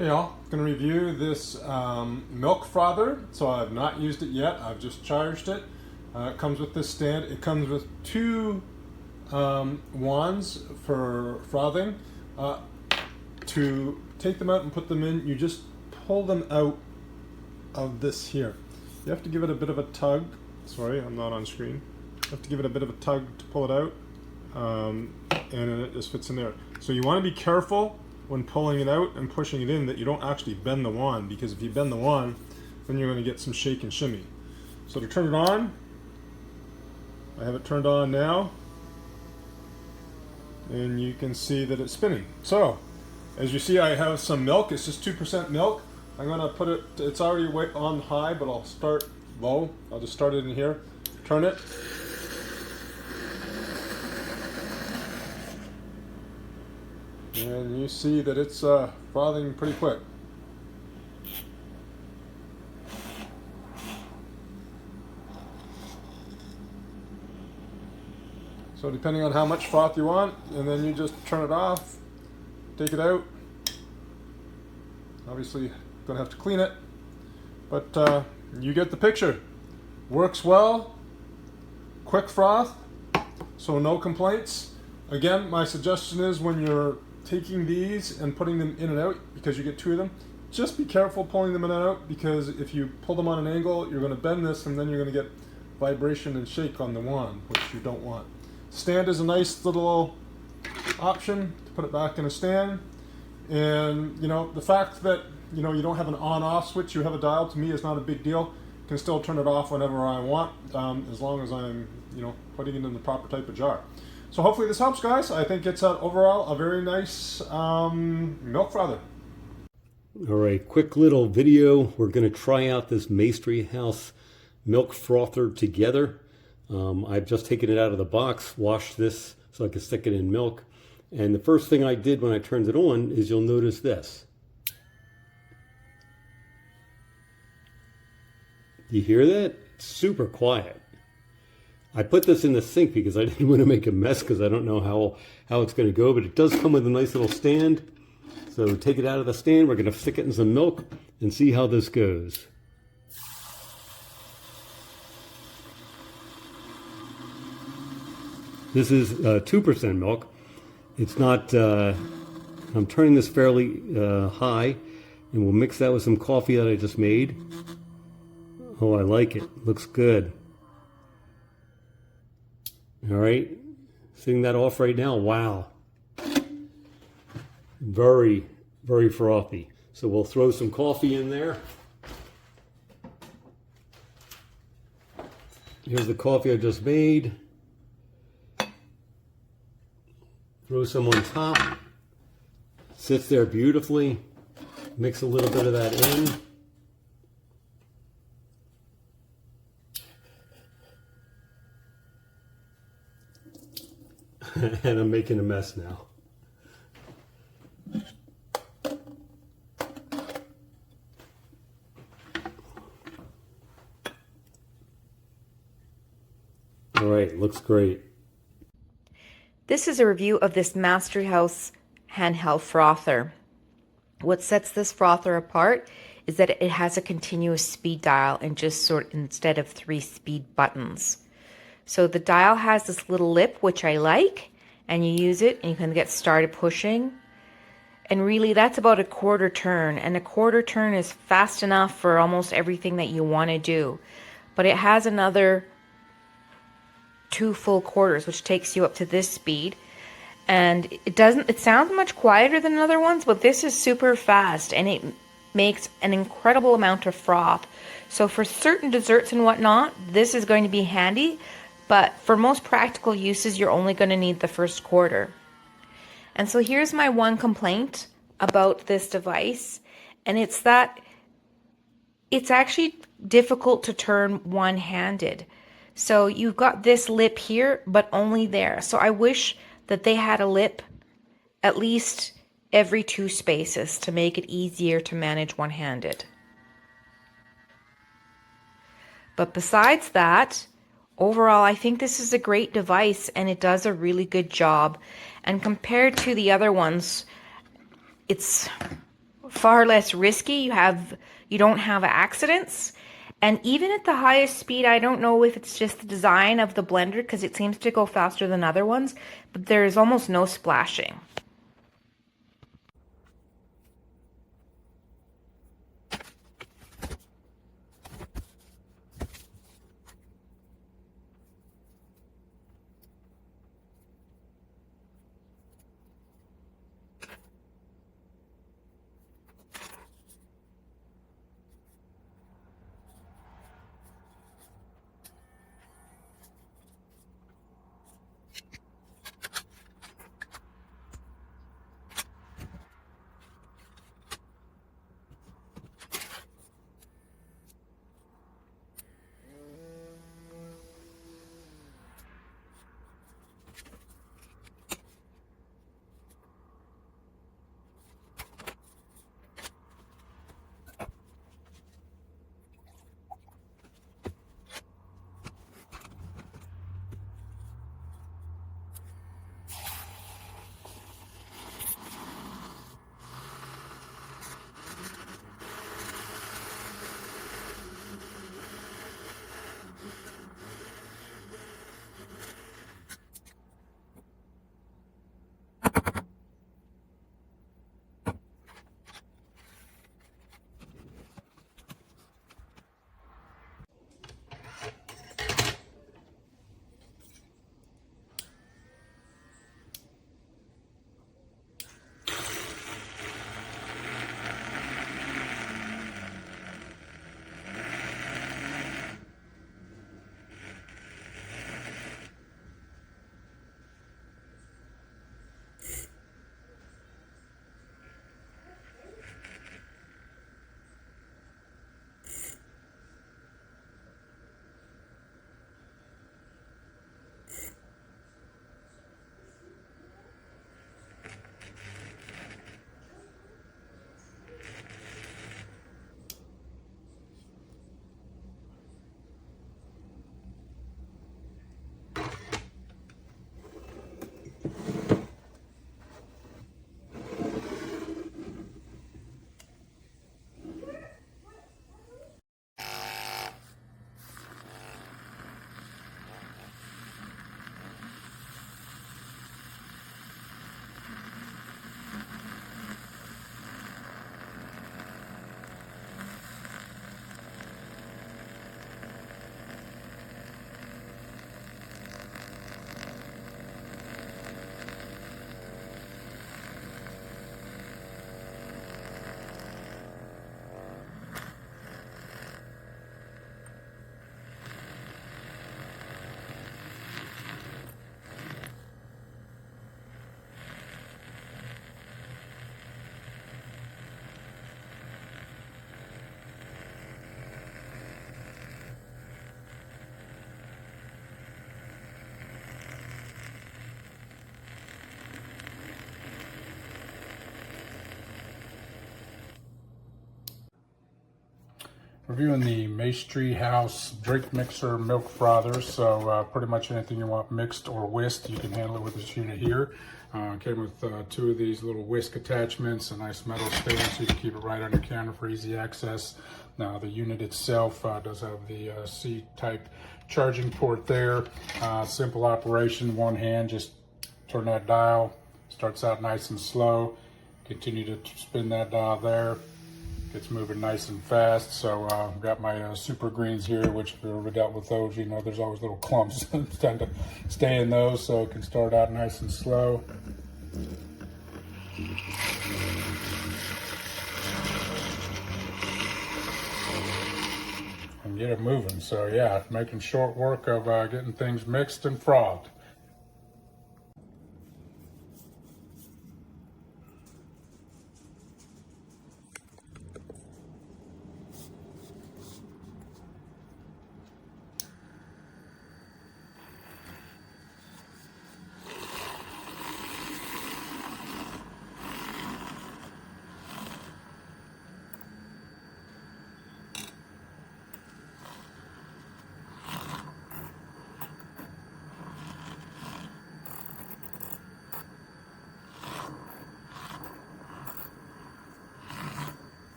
Hey y'all, going to review this milk frother. So I've not used it yet, I've just charged it. It comes with this stand. It comes with two wands for frothing. To take them out and put them in, you just pull them out of this here. You have to give it a bit of a tug. Sorry, I'm not on screen. You have to give it a bit of a tug to pull it out, and then it just fits in there. So you want to be careful when pulling it out and pushing it in that you don't actually bend the wand, because if you bend the wand, then you're going to get some shake and shimmy. So to turn it on, I have it turned on now, and you can see that it's spinning. So as you see, I have some milk. It's just 2% milk. I'm going to put it, it's already on high, but I'll start low. I'll just start it in here, turn it. And you see that it's frothing pretty quick. So depending on how much froth you want, and then you just turn it off, take it out. Obviously, gonna have to clean it, but you get the picture. Works well, quick froth, so no complaints. Again, my suggestion is when you're taking these and putting them in and out, because you get two of them, just be careful pulling them in and out, because if you pull them on an angle, you're going to bend this and then you're going to get vibration and shake on the wand, which you don't want. Stand is a nice little option to put it back in a stand. And you know, the fact that you don't have an on-off switch, you have a dial, to me is not a big deal. Can still turn it off whenever I want, as long as I'm putting it in the proper type of jar. So hopefully this helps, guys. I think it's overall a very nice milk frother. All right, quick little video. We're going to try out this Maestri House milk frother together. I've just taken it out of the box, washed this so I can stick it in milk. And the first thing I did when I turned it on is you'll notice this. You hear that? It's super quiet. I put this in the sink because I didn't want to make a mess, because I don't know how it's going to go, but it does come with a nice little stand. So take it out of the stand, we're going to stick it in some milk and see how this goes. This is 2% milk. It's not, I'm turning this fairly high, and we'll mix that with some coffee that I just made. Oh, I like it. Looks good. All right, setting that off right now. Wow. Very, very frothy. So we'll throw some coffee in there. Here's the coffee I just made. Throw some on top. Sits there beautifully. Mix a little bit of that in. And I'm making a mess now. All right, looks great. This is a review of this Maestri House handheld frother. What sets this frother apart is that it has a continuous speed dial and just instead of 3 speed buttons. So the dial has this little lip, which I like, and you use it and you can get started pushing. And really that's about a quarter turn, and a quarter turn is fast enough for almost everything that you want to do. But it has another 2 full quarters, which takes you up to this speed. And it sounds much quieter than other ones, but this is super fast and it makes an incredible amount of froth. So for certain desserts and whatnot, this is going to be handy. But for most practical uses, you're only going to need the first quarter. And so here's my one complaint about this device, and it's that it's actually difficult to turn one-handed. So you've got this lip here, but only there. So I wish that they had a lip at least every 2 spaces to make it easier to manage one-handed. But besides that, overall, I think this is a great device and it does a really good job. And compared to the other ones, it's far less risky. You don't have accidents. And even at the highest speed, I don't know if it's just the design of the blender because it seems to go faster than other ones, but there's almost no splashing. Reviewing the Maestri House drink mixer milk frother. So pretty much anything you want mixed or whisked, you can handle it with this unit here. Came with two of these little whisk attachments, a nice metal stand so you can keep it right on your counter for easy access. Now the unit itself does have the C-type charging port there. Simple operation, one hand, just turn that dial. Starts out nice and slow. Continue to spin that dial there. Gets moving nice and fast. So got my super greens here, which if you've ever dealt with those, you know there's always little clumps tend to stay in those, so it can start out nice and slow. And get it moving. So yeah, making short work of getting things mixed and frothed.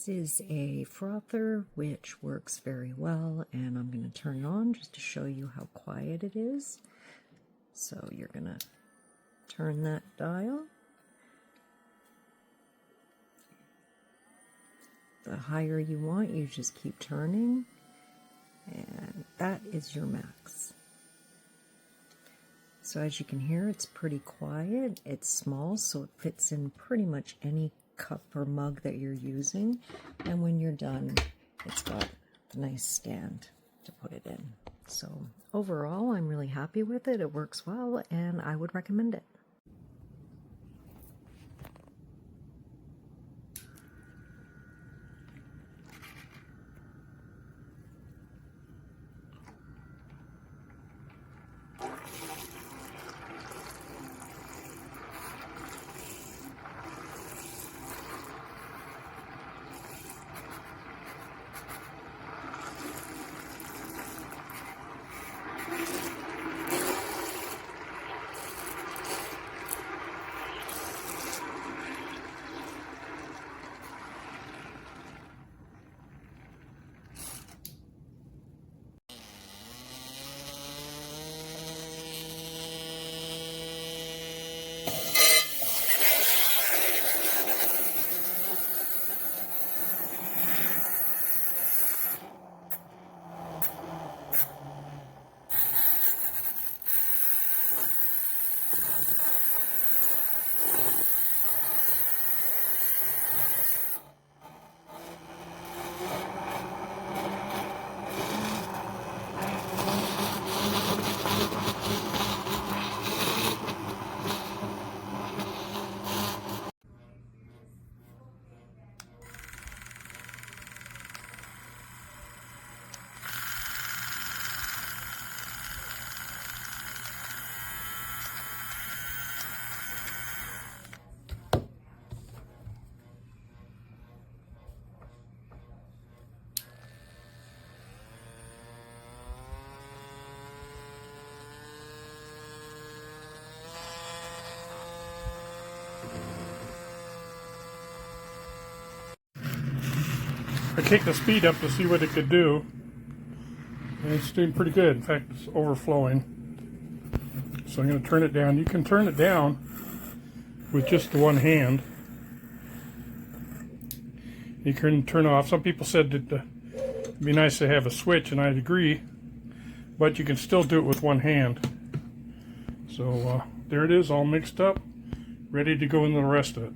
is a frother which works very well, and I'm going to turn it on just to show you how quiet it is. So you're going to turn that dial. The higher you want, you just keep turning, and that is your max. So as you can hear, it's pretty quiet. It's small, so it fits in pretty much any cup or mug that you're using. And when you're done, it's got a nice stand to put it in. So overall, I'm really happy with it. It works well, and I would recommend it. I kicked the speed up to see what it could do, and it's doing pretty good. In fact, it's overflowing. So I'm going to turn it down. You can turn it down with just the one hand. You can turn off. Some people said that it'd be nice to have a switch, and I'd agree, but you can still do it with one hand. So there it is, all mixed up, ready to go into the rest of it.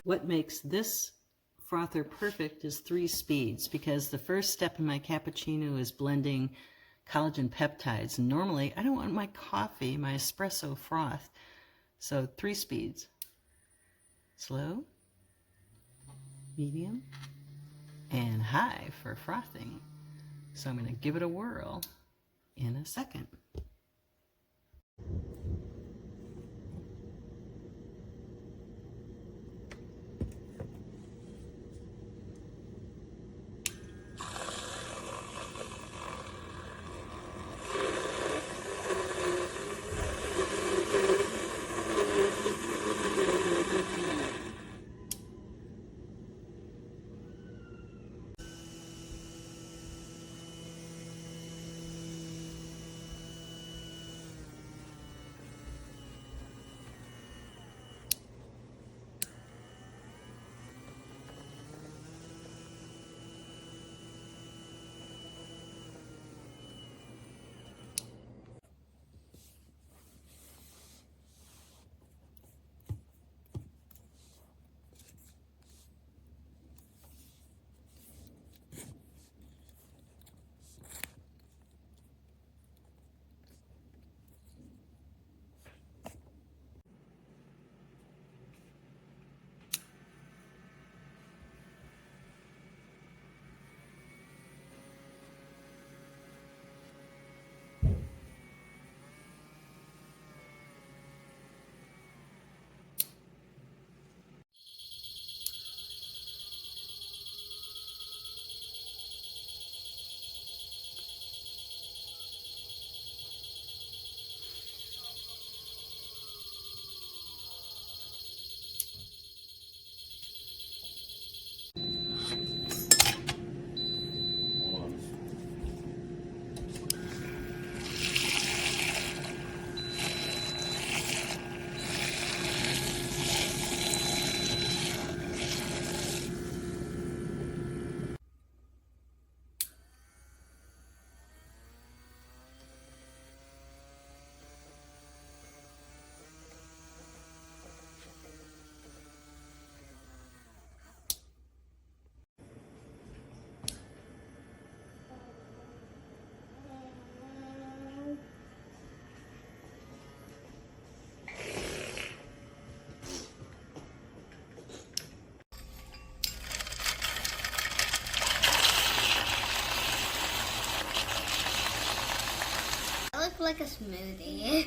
What makes this frother perfect is 3 speeds, because the first step in my cappuccino is blending collagen peptides. And normally I don't want my coffee, my espresso froth. So 3 speeds. Slow, medium, and high for frothing. So I'm going to give it a whirl in a second. looks like a smoothie.